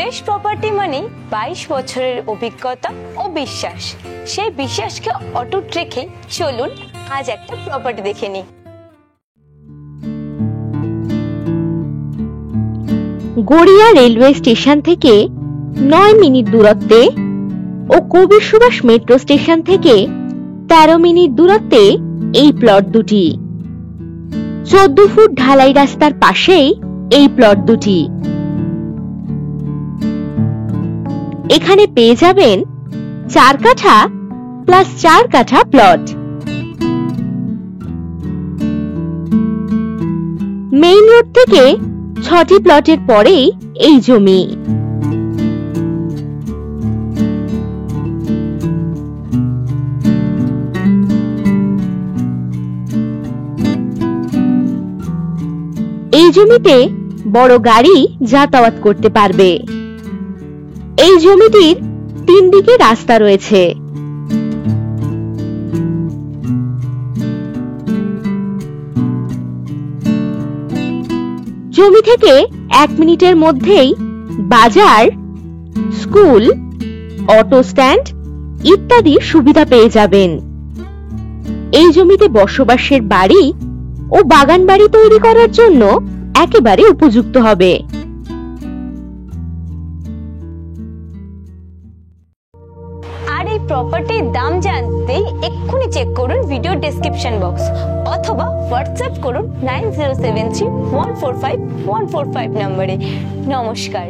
দেশ প্রপার্টি মানে 22 বছরের অভিজ্ঞতা ও বিশ্বাস। সেই বিশ্বাসকে অটুট রেখে চলুন আজ একটা প্রপার্টি দেখে নিই। গড়িয়া রেলওয়ে স্টেশন থেকে 9 মিনিট দূরত্বে ও কবির সুভাষ মেট্রো স্টেশন থেকে 13 মিনিট দূরত্বে এই প্লট দুটি। 14 ফুট ঢালাই রাস্তার পাশেই এই প্লট দুটি। এখানে পেয়ে যাবেন 4 কাঠা প্লাস 4 কাঠা প্লট। মেইন রোড থেকে 6টি প্লটের পরেই এই জমি। এই জমিতে বড় গাড়ি যাতায়াত করতে পারবে। এই জমিটির 3 দিকে রাস্তা রয়েছে। জমি থেকে 1 মিনিটের মধ্যেই বাজার, স্কুল, অটো স্ট্যান্ড ইত্যাদি সুবিধা পেয়ে যাবেন। এই জমিতে বসবাসের বাড়ি ও বাগান বাড়ি তৈরি করার জন্য একেবারে উপযুক্ত হবে। আর এই প্রপার্টির দাম জানতে এক্ষুনি চেক করুন ভিডিও ডেসক্রিপশন বক্স অথবা হোয়াটসঅ্যাপ করুন 9073145145 নম্বরে। নমস্কার।